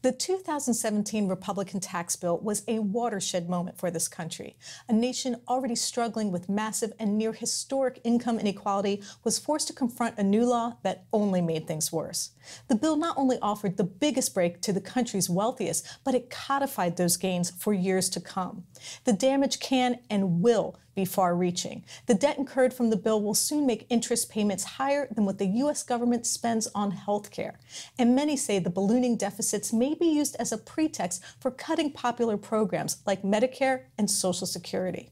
The 2017 Republican tax bill was a watershed moment for this country. A nation already struggling with massive and near historic income inequality was forced to confront a new law that only made things worse. The bill not only offered the biggest break to the country's wealthiest, but it codified those gains for years to come. The damage can and will be far-reaching. The debt incurred from the bill will soon make interest payments higher than what the U.S. government spends on health care. And many say the ballooning deficits may be used as a pretext for cutting popular programs like Medicare and Social Security.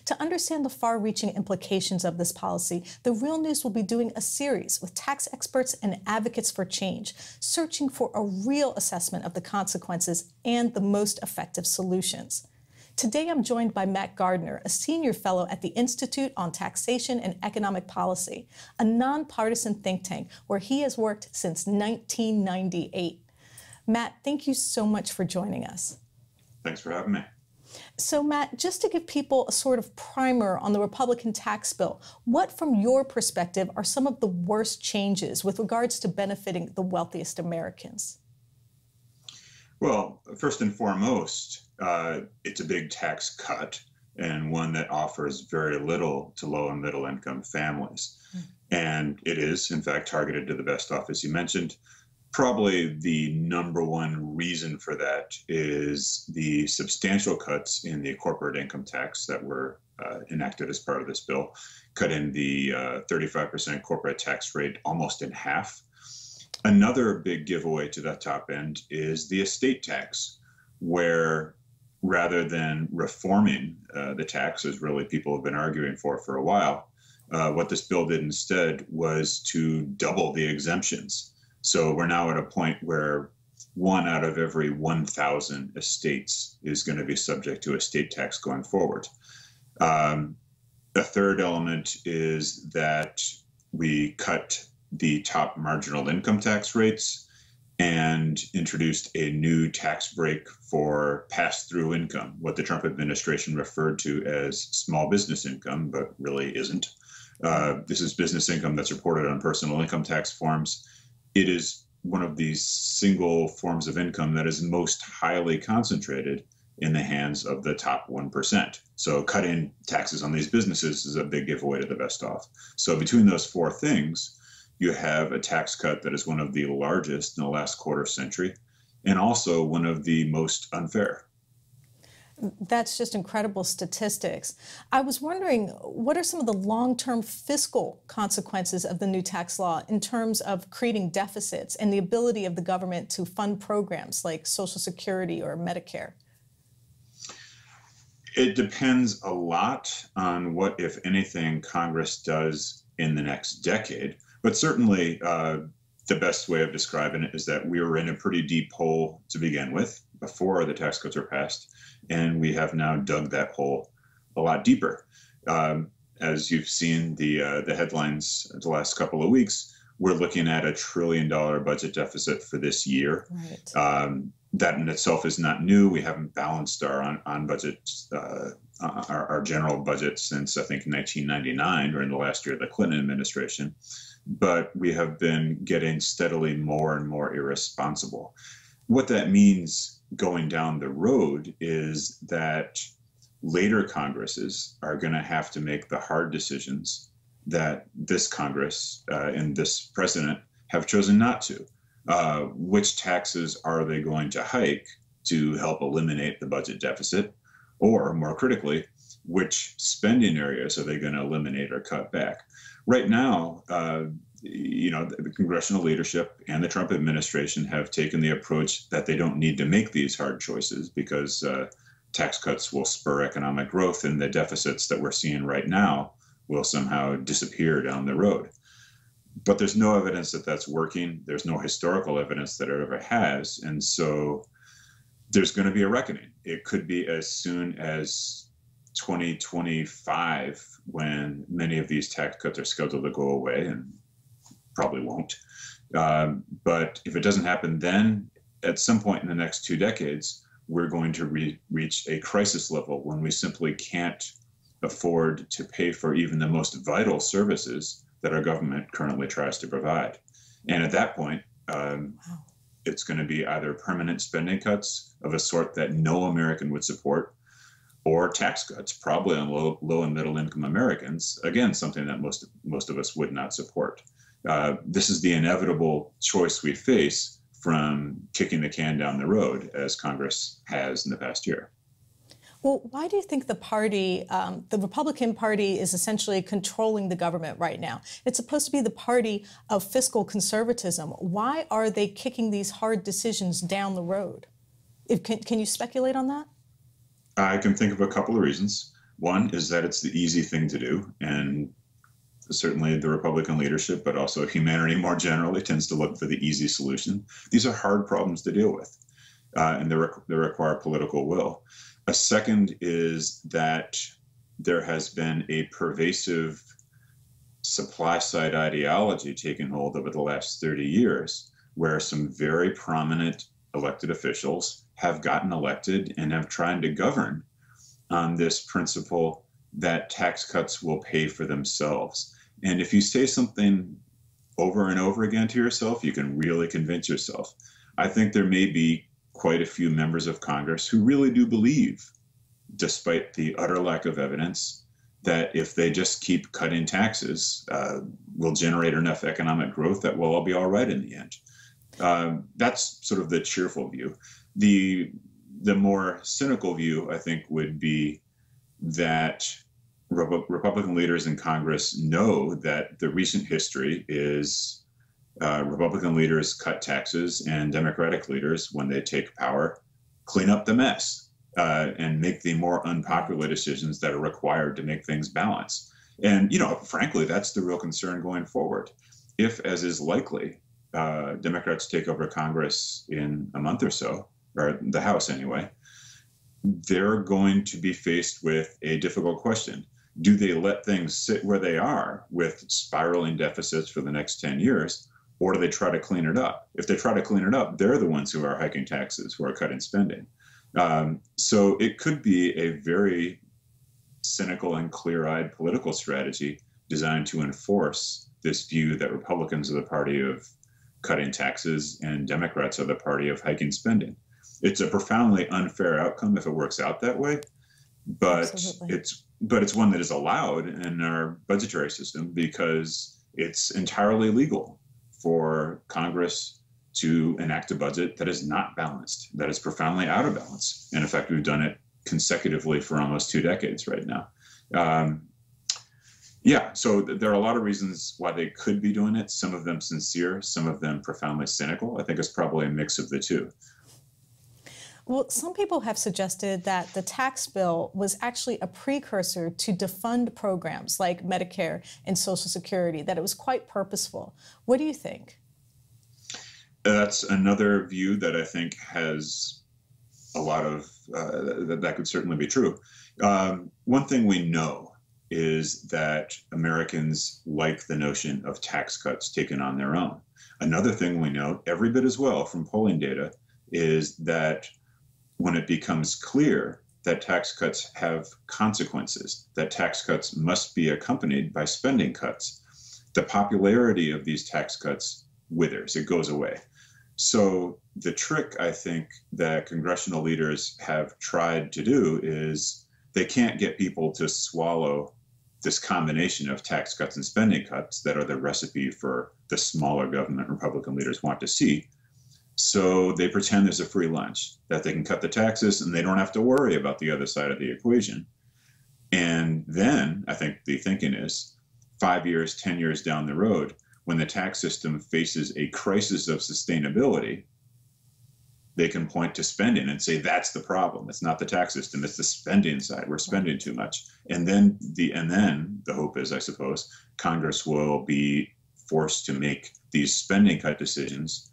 To understand the far-reaching implications of this policy, The Real News will be doing a series with tax experts and advocates for change, searching for a real assessment of the consequences and the most effective solutions. Today, I'm joined by Matt Gardner, a senior fellow at the Institute on Taxation and Economic Policy, a nonpartisan think tank where he has worked since 1998. Matt, thank you so much for joining us. Thanks for having me. So, Matt, just to give people a sort of primer on the Republican tax bill, what, from your perspective, are some of the worst changes with regards to benefiting the wealthiest Americans? Well, first and foremost, it's a big tax cut and one that offers very little to low and middle income families. And it is, in fact, targeted to the best off, as you mentioned. Probably the number one reason for that is the substantial cuts in the corporate income tax that were enacted as part of this bill, cutting the 35% corporate tax rate almost in half. Another big giveaway to that top end is the estate tax, where rather than reforming the tax, as really people have been arguing for a while, what this bill did instead was to double the exemptions. So we're now at a point where 1 out of every 1,000 estates is going to be subject to estate tax going forward. A third element is that we cut the top marginal income tax rates and introduced a new tax break for pass-through income, what the Trump administration referred to as small business income, but really isn't. This is business income that's reported on personal income tax forms. It is one of these single forms of income that is most highly concentrated in the hands of the top 1%. So cutting taxes on these businesses is a big giveaway to the best off. So between those four things, you have a tax cut that is one of the largest in the last quarter century, and also one of the most unfair. That's just incredible statistics. I was wondering, what are some of the long-term fiscal consequences of the new tax law in terms of creating deficits and the ability of the government to fund programs like Social Security or Medicare? It depends a lot on what, if anything, Congress does in the next decade. But certainly, the best way of describing it is that we were in a pretty deep hole to begin with before the tax cuts were passed, and we have now dug that hole a lot deeper. As you've seen the headlines the last couple of weeks, we're looking at $1 trillion budget deficit for this year. Right. That in itself is not new. We haven't balanced our on budget, our general budget since I think 1999, during the last year of the Clinton administration. But we have been getting steadily more and more irresponsible. What that means going down the road is that later Congresses are going to have to make the hard decisions that this Congress and this president have chosen not to. Which taxes are they going to hike to help eliminate the budget deficit? Or, more critically, which spending areas are they going to eliminate or cut back? Right now, the congressional leadership and the Trump administration have taken the approach that they don't need to make these hard choices because tax cuts will spur economic growth, and the deficits that we're seeing right now will somehow disappear down the road. But there's no evidence that that's working. There's no historical evidence that it ever has. And so there's going to be a reckoning. It could be as soon as 2025 when many of these tax cuts are scheduled to go away, and probably won't. But if it doesn't happen then, at some point in the next 2 decades, we're going to reach a crisis level when we simply can't afford to pay for even the most vital services that our government currently tries to provide. And at that point, it's going to be either permanent spending cuts of a sort that no American would support, or tax cuts, probably on low and middle income Americans. Again, something that most of us would not support. This is the inevitable choice we face from kicking the can down the road, as Congress has in the past year. Well, why do you think the party, the Republican Party, is essentially controlling the government right now? It's supposed to be the party of fiscal conservatism. Why are they kicking these hard decisions down the road? Can you speculate on that? I can think of a couple of reasons. One is that it's the easy thing to do, and certainly the Republican leadership, but also humanity more generally, tends to look for the easy solution. These are hard problems to deal with, and they require political will. A second is that there has been a pervasive supply-side ideology taking hold over the last 30 years, where some very prominent elected officials have gotten elected and have tried to govern on this principle that tax cuts will pay for themselves. And if you say something over and over again to yourself, you can really convince yourself. I think there may be quite a few members of Congress who really do believe, despite the utter lack of evidence, that if they just keep cutting taxes, will generate enough economic growth that we'll all be all right in the end. That's sort of the cheerful view. The more cynical view, I think, would be that Republican leaders in Congress know that the recent history is Republican leaders cut taxes and Democratic leaders, when they take power, clean up the mess and make the more unpopular decisions that are required to make things balance. And, frankly, that's the real concern going forward. If, as is likely, Democrats take over Congress in a month or so, or the House anyway, they're going to be faced with a difficult question. Do they let things sit where they are with spiraling deficits for the next 10 years, or do they try to clean it up? If they try to clean it up, they're the ones who are hiking taxes, who are cutting spending. So it could be a very cynical and clear-eyed political strategy designed to enforce this view that Republicans are the party of cutting taxes and Democrats are the party of hiking spending. It's a profoundly unfair outcome if it works out that way, but it's one that is allowed in our budgetary system because it's entirely legal for Congress to enact a budget that is not balanced, that is profoundly out of balance. And in fact, we've done it consecutively for almost 2 decades right now. So there are a lot of reasons why they could be doing it, some of them sincere, some of them profoundly cynical. I think it's probably a mix of the two. Well, some people have suggested that the tax bill was actually a precursor to defund programs like Medicare and Social Security, that it was quite purposeful. What do you think? That's another view that I think has a lot of, that could certainly be true. One thing we know is that Americans like the notion of tax cuts taken on their own. Another thing we know, every bit as well from polling data, is that when it becomes clear that tax cuts have consequences, that tax cuts must be accompanied by spending cuts, the popularity of these tax cuts withers, it goes away. So the trick, I think, that congressional leaders have tried to do is they can't get people to swallow this combination of tax cuts and spending cuts that are the recipe for the smaller government Republican leaders want to see. So they pretend there's a free lunch, that they can cut the taxes and they don't have to worry about the other side of the equation. And then I think the thinking is 5 years, 10 years down the road, when the tax system faces a crisis of sustainability, they can point to spending and say, that's the problem. It's not the tax system, it's the spending side. We're spending too much. And then the hope is, I suppose, Congress will be forced to make these spending cut decisions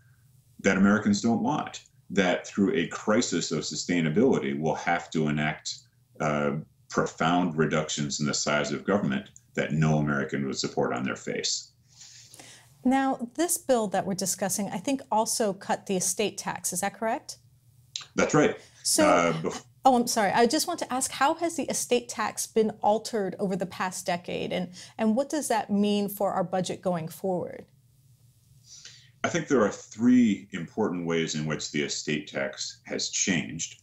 that Americans don't want, that through a crisis of sustainability will have to enact profound reductions in the size of government that no American would support on their face. Now, this bill that we're discussing, I think, also cut the estate tax. Is that correct? That's right. So, I'm sorry. I just want to ask, how has the estate tax been altered over the past decade? And what does that mean for our budget going forward? I think there are three important ways in which the estate tax has changed.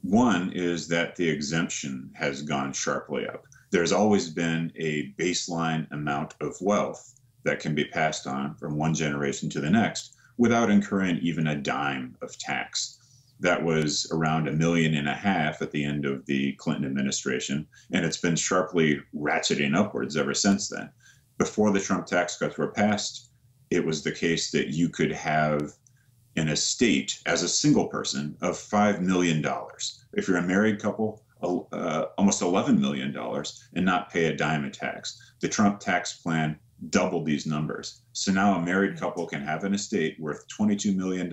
One is that the exemption has gone sharply up. There's always been a baseline amount of wealth that can be passed on from one generation to the next without incurring even a dime of tax. That was around $1.5 million at the end of the Clinton administration, and it's been sharply ratcheting upwards ever since then. Before the Trump tax cuts were passed, it was the case that you could have an estate as a single person of $5 million. If you're a married couple, almost $11 million, and not pay a dime of tax. The Trump tax plan doubled these numbers. So now a married couple can have an estate worth $22 million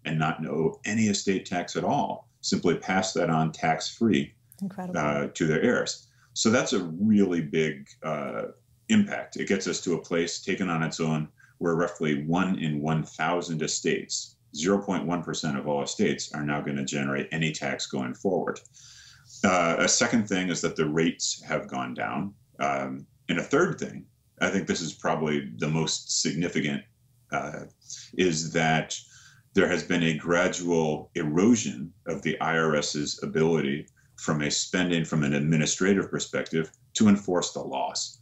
and not owe any estate tax at all, simply pass that on tax-free to their heirs. So that's a really big impact. It gets us to a place taken on its own where roughly 1 in 1,000 estates, 0.1% of all estates, are now going to generate any tax going forward. A second thing is that the rates have gone down. And a third thing, I think this is probably the most significant, is that there has been a gradual erosion of the IRS's ability from an administrative perspective to enforce the laws.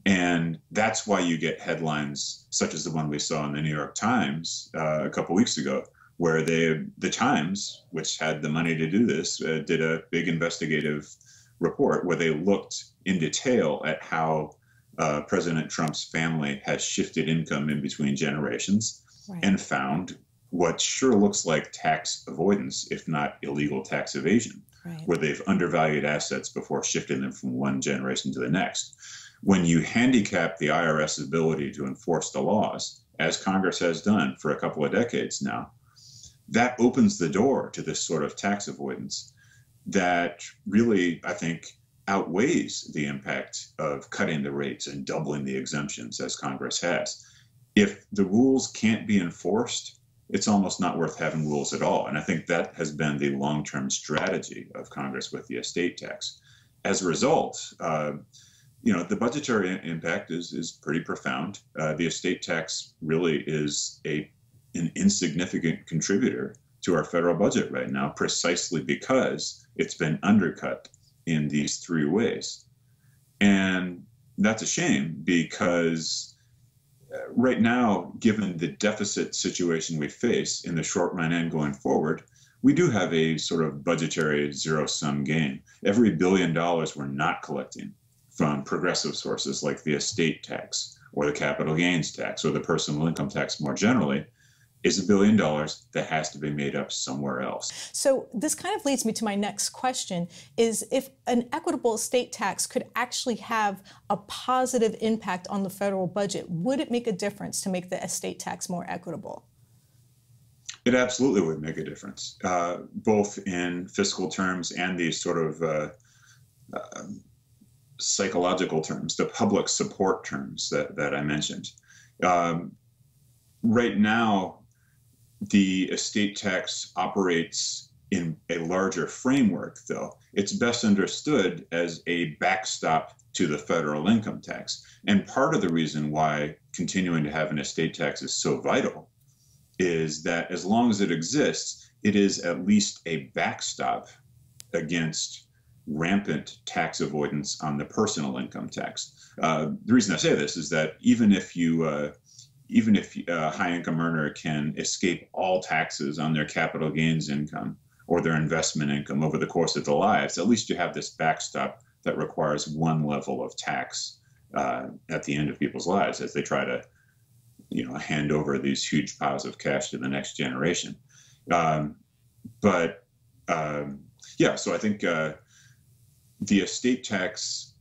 And that's why you get headlines such as the one we saw in the New York Times a couple weeks ago, where the Times, which had the money to do this, did a big investigative report where they looked in detail at how President Trump's family has shifted income in between generations, right, and found what sure looks like tax avoidance, if not illegal tax evasion, right, where they've undervalued assets before shifting them from one generation to the next. When you handicap the IRS's ability to enforce the laws, as Congress has done for a couple of decades now, that opens the door to this sort of tax avoidance that really, I think, outweighs the impact of cutting the rates and doubling the exemptions as Congress has. If the rules can't be enforced, it's almost not worth having rules at all. And I think that has been the long-term strategy of Congress with the estate tax. As a result, the budgetary impact is pretty profound. The estate tax really is an insignificant contributor to our federal budget right now, precisely because it's been undercut in these three ways. And that's a shame, because right now, given the deficit situation we face in the short run and going forward, we do have a sort of budgetary zero-sum game. Every $1 billion we're not collecting from progressive sources like the estate tax or the capital gains tax or the personal income tax more generally is $1 billion that has to be made up somewhere else. So this kind of leads me to my next question, is if an equitable estate tax could actually have a positive impact on the federal budget, would it make a difference to make the estate tax more equitable? It absolutely would make a difference, both in fiscal terms and these sort of psychological terms, the public support terms that I mentioned. Right now, the estate tax operates in a larger framework, though. It's best understood as a backstop to the federal income tax. And part of the reason why continuing to have an estate tax is so vital is that as long as it exists, it is at least a backstop against rampant tax avoidance on the personal income tax. The reason I say this is that even if a high-income earner can escape all taxes on their capital gains income or their investment income over the course of their lives, at least you have this backstop that requires one level of tax at the end of people's lives as they try to, hand over these huge piles of cash to the next generation. So I think the estate tax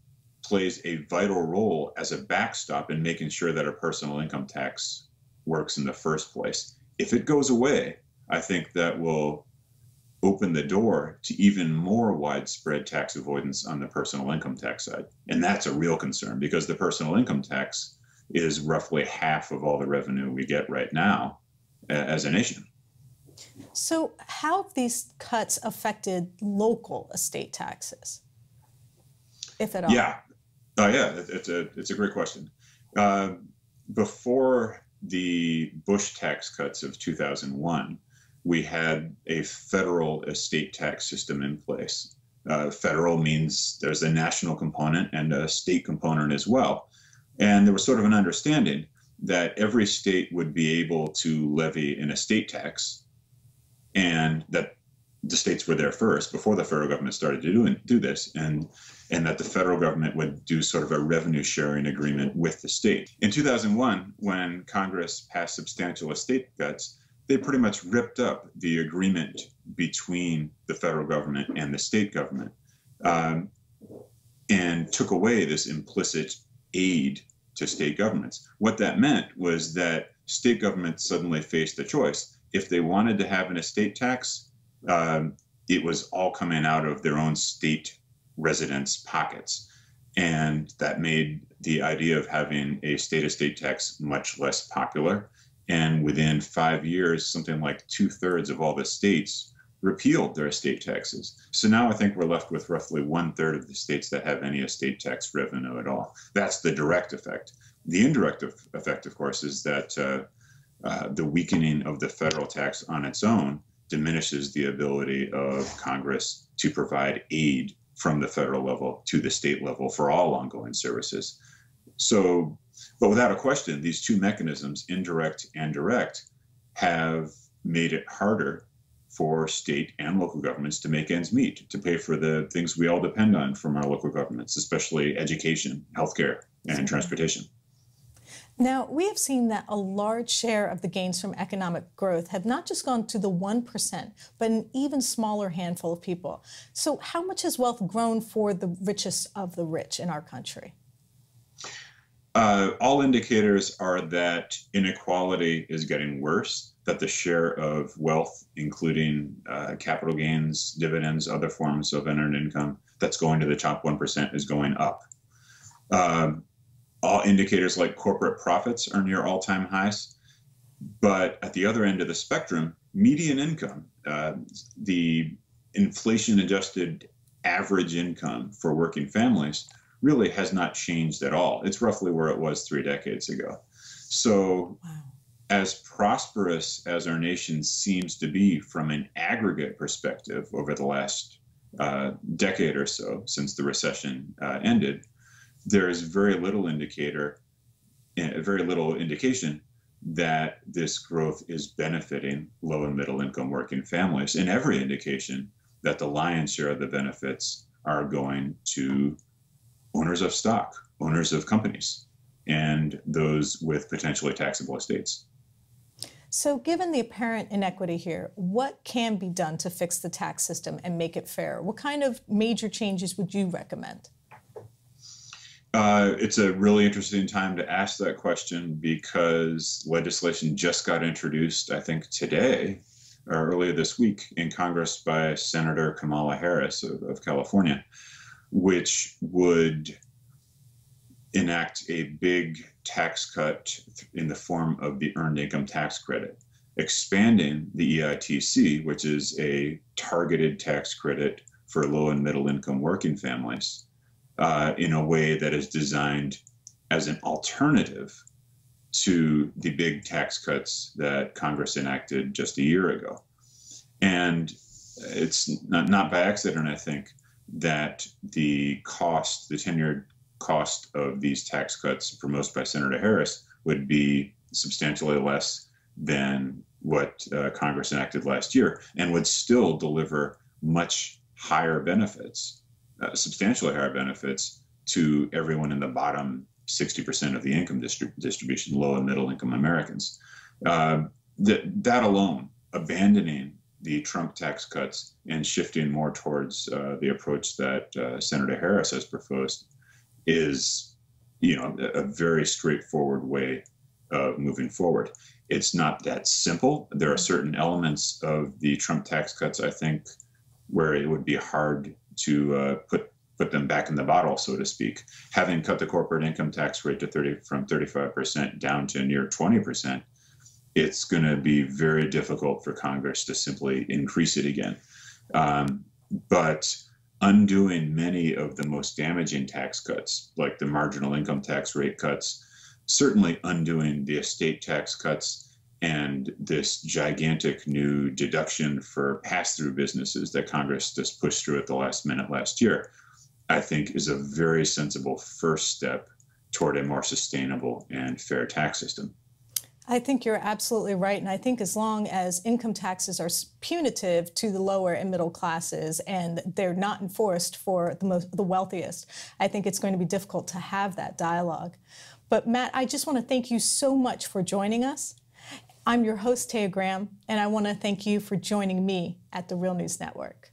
plays a vital role as a backstop in making sure that a personal income tax works in the first place. If it goes away, I think that will open the door to even more widespread tax avoidance on the personal income tax side. And that's a real concern, because the personal income tax is roughly half of all the revenue we get right now as a nation. So how have these cuts affected local estate taxes, if at all? Yeah. It's a great question. Before the Bush tax cuts of 2001, we had a federal estate tax system in place. Federal means there's a national component and a state component as well. And there was sort of an understanding that every state would be able to levy an estate tax, and that the states were there first before the federal government started to do this, and that the federal government would do sort of a revenue sharing agreement with the state. In 2001, when Congress passed substantial estate cuts, they pretty much ripped up the agreement between the federal government and the state government, and took away this implicit aid to state governments. What that meant was that state governments suddenly faced a choice. If they wanted to have an estate tax, it was all coming out of their own state residents' pockets. And that made the idea of having a state estate tax much less popular. And within 5 years, something like 2/3 of all the states repealed their estate taxes. So now I think we're left with roughly 1/3 of the states that have any estate tax revenue at all. That's the direct effect. The indirect effect, of course, is that the weakening of the federal tax on its own diminishes the ability of Congress to provide aid from the federal level to the state level for all ongoing services. So, but without a question, these two mechanisms, indirect and direct, have made it harder for state and local governments to make ends meet, to pay for the things we all depend on from our local governments, especially education, healthcare, and transportation. Now, we have seen that a large share of the gains from economic growth have not just gone to the 1%, but an even smaller handful of people. So how much has wealth grown for the richest of the rich in our country? All indicators are that inequality is getting worse, that the share of wealth, including capital gains, dividends, other forms of earned income, that's going to the top 1% is going up. All indicators like corporate profits are near all-time highs. But at the other end of the spectrum, median income, the inflation-adjusted average income for working families, really has not changed at all. It's roughly where it was 3 decades ago. So as prosperous as our nation seems to be from an aggregate perspective over the last decade or so since the recession ended, there is very little indication that this growth is benefiting low and middle income working families, and every indication that the lion's share of the benefits are going to owners of stock, owners of companies, and those with potentially taxable estates. So given the apparent inequity here, what can be done to fix the tax system and make it fair? What kind of major changes would you recommend? It's a really interesting time to ask that question because legislation just got introduced, I think today or earlier this week in Congress by Senator Kamala Harris of California, which would enact a big tax cut in the form of the earned income tax credit, expanding the EITC, which is a targeted tax credit for low and middle income working families, in a way that is designed as an alternative to the big tax cuts that Congress enacted just a year ago. And it's not by accident, I think, that the 10-year cost of these tax cuts proposed by Senator Harris would be substantially less than what Congress enacted last year, and would still deliver much higher benefits, substantially higher benefits to everyone in the bottom 60% of the income distribution, low and middle income Americans. That alone, abandoning the Trump tax cuts and shifting more towards the approach that Senator Harris has proposed, is, a very straightforward way of moving forward. It's not that simple. There are certain elements of the Trump tax cuts, I think, where it would be hard to put them back in the bottle, so to speak. Having cut the corporate income tax rate from 35% down to near 20%, it's going to be very difficult for Congress to simply increase it again. But undoing many of the most damaging tax cuts, like the marginal income tax rate cuts, certainly undoing the estate tax cuts and this gigantic new deduction for pass-through businesses that Congress just pushed through at the last minute last year, I think is a very sensible first step toward a more sustainable and fair tax system. I think you're absolutely right. And I think as long as income taxes are punitive to the lower and middle classes and they're not enforced for the wealthiest, I think it's going to be difficult to have that dialogue. But Matt, I just want to thank you so much for joining us. I'm your host, Taya Graham, and I want to thank you for joining me at the Real News Network.